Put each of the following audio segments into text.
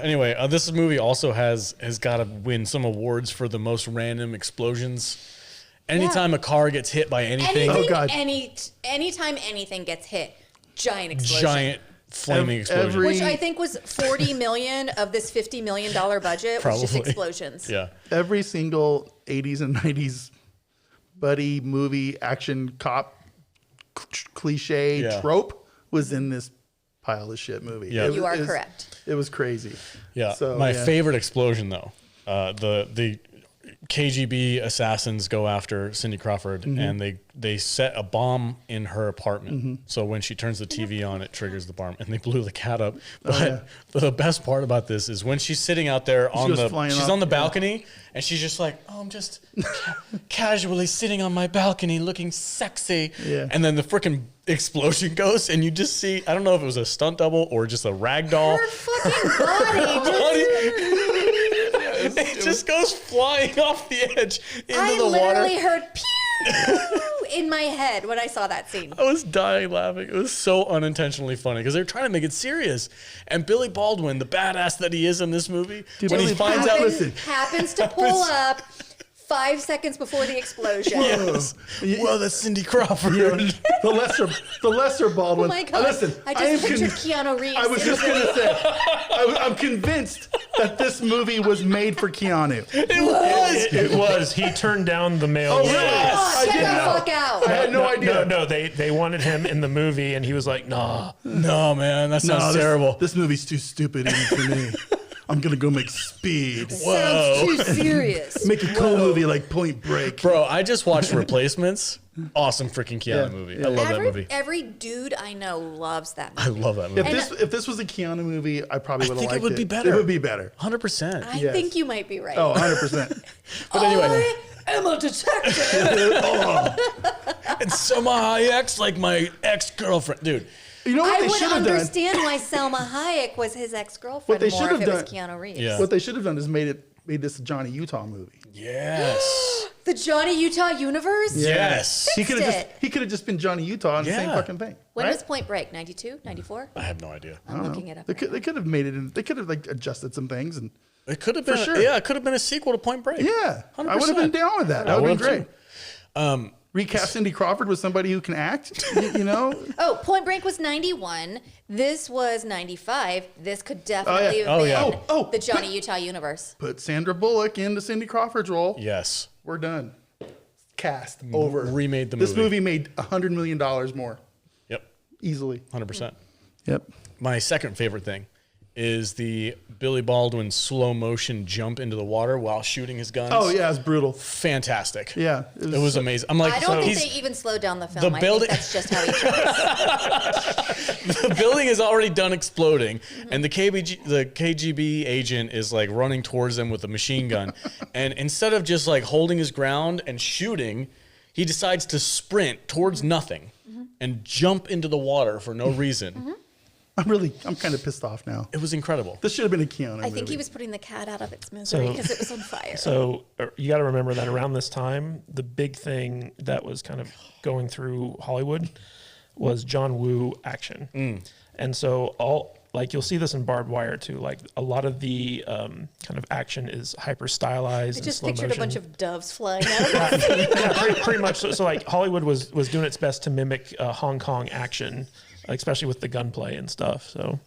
Anyway, this movie also has got to win some awards for the most random explosions. Anytime a car gets hit by anything. Oh, God. Anytime anything gets hit, giant explosion. Giant flaming explosion. Which I think was 40 million of this $50 million budget was just Probably. explosions. Yeah. Every single 80s and 90s buddy movie action cop cliche trope was in this pile of shit movie. Yeah. You are correct. It was crazy. Yeah. So, My favorite explosion, though, the KGB assassins go after Cindy Crawford, and they set a bomb in her apartment. So when she turns the TV on, it triggers the bomb, and they blew the cat up. But the best part about this is when she's sitting out there on the balcony, and she's just like, "Oh, I'm just casually sitting on my balcony, looking sexy." Yeah. And then the freaking explosion goes, and you just see, I don't know if it was a stunt double or just a rag doll. Her fucking body. It just goes flying off the edge into I the water. literally heard pew in my head when I saw that scene. I was dying laughing. It was so unintentionally funny because they're trying to make it serious. And Billy Baldwin, the badass that he is in this movie, when he finds out, happens to pull up 5 seconds before the explosion. yes, well, that's Cindy Crawford. The lesser Baldwin. Oh my God. Listen, I just pictured Keanu Reeves. I was just going to say, I'm convinced that this movie was made for Keanu. It was. He turned down the male. Oh, really? Oh, get the fuck out. I had no idea. No, they wanted him in the movie, and he was like, "Nah." No, man, that sounds terrible. This movie's too stupid even for me. I'm going to go make Speed. Sounds too serious. Make a cool movie like Point Break. Bro, I just watched Replacements. Awesome freaking Keanu movie. I love that movie. Every dude I know loves that movie. I love that movie. If this was a Keanu movie, I probably would have liked it. it would be better. It would be better. 100%. I think you might be right. Oh, 100%. But anyway. I am a detective. And Selma Hayek's like my ex-girlfriend. Dude, You know what I they would should have done? understand why Selma Hayek was his ex-girlfriend What they more should if have it was done- Keanu Reeves. Yeah. What they should have done is made this a Johnny Utah movie. yes. The Johnny Utah universe? Yes. He could Fixed have just been Johnny Utah in the same Yeah. fucking thing. When right? was Point Break? 92? 94? I have no idea. I'm looking it up. They could have made it. They could have like adjusted some things and It could have been, For sure. yeah, it could have been a sequel to Point Break. yeah, 100%. I would have been down with that. That would have been would've great. Recast Cindy Crawford with somebody who can act. You know, Oh, Point Break was 91. This was 95. This could definitely have Oh, been yeah. Oh, the Johnny Utah universe. put Sandra Bullock into Cindy Crawford's role. Yes. We're done. Cast over. Remade the This movie. movie made $100 million more Yep. easily. 100%. Yep. My second favorite thing is the Billy Baldwin slow motion jump into the water while shooting his guns. Oh yeah, it's brutal. Fantastic. Yeah, It was amazing. I'm like, I don't think he's- they even slowed down the film. The I building- think that's just how he jumps. the building is already done exploding, and the KGB agent is like running towards them with a machine gun, and instead of just like holding his ground and shooting, he decides to sprint towards nothing and jump into the water for no reason. I'm kind of pissed off now. It was incredible. This should have been a Keanu movie. I think he was putting the cat out of its misery So- because it was on fire. So you got to remember that around this time, the big thing that was kind of going through Hollywood was John Woo action. And so you'll see this in Barbed Wire too. Like a lot of the kind of action is hyper stylized. I just slow pictured motion. a bunch of doves flying out of it. Yeah, pretty much. So like Hollywood was doing its best to mimic Hong Kong action, especially with the gunplay and stuff. So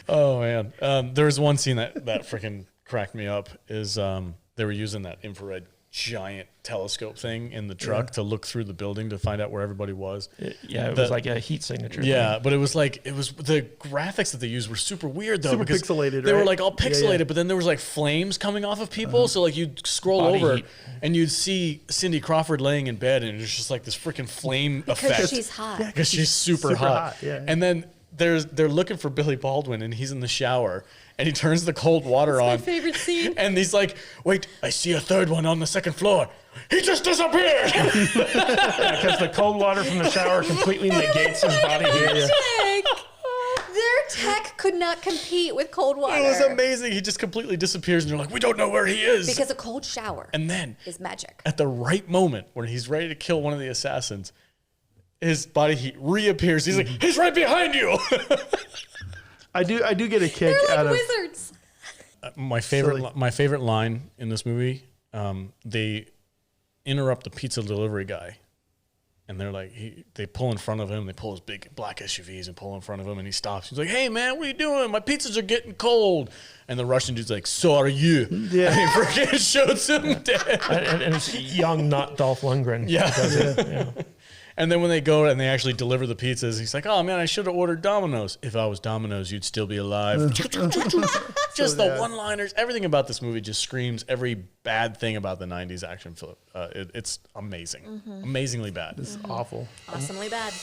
Oh man, there was one scene that freaking cracked me up. Is they were using that infrared giant telescope thing in the truck to look through the building to find out where everybody was. it was like a heat signature. Yeah, but it was the graphics that they used were super weird though. Super because pixelated, They were right? like all Yeah, pixelated, yeah. but then there was like flames coming off of people. So like you'd scroll Body over heat. and you'd see Cindy Crawford laying in bed, and it's just like this freaking flame effect Because she's hot. because she's super, super hot. hot, yeah. And then they're looking for Billy Baldwin, and he's in the shower, and he turns the cold water on. My favorite scene. And he's like, "Wait, I see a third one on the second floor. He just disappeared." because the cold water from the shower completely negates his body heat. Their tech could not compete with cold water. It was amazing. He just completely disappears, and you're like, "We don't know where he is." Because a cold shower And then is magic. at the right moment when he's ready to kill one of the assassins, his body heat reappears. He's like, "He's right behind you." I do get a kick They're like out of wizards. my Silly. favorite line in this movie, they interrupt the pizza delivery guy, and they're like, they pull in front of him. They pull his big black SUVs and pull in front of him, and he stops. He's like, "Hey man, what are you doing? My pizzas are getting cold." And the Russian dude's like, "So are you?" Yeah. And he freaking shoots him dead. And it's young, not Dolph Lundgren. Yeah. Does it. Yeah. And then when they go and they actually deliver the pizzas, he's like, "Oh man, I should have ordered Domino's. If I was Domino's, you'd still be alive." Just the bad. one-liners, everything about this movie just screams every bad thing about the '90s action film. It's amazing, amazingly bad. It's awful. Awesomely bad.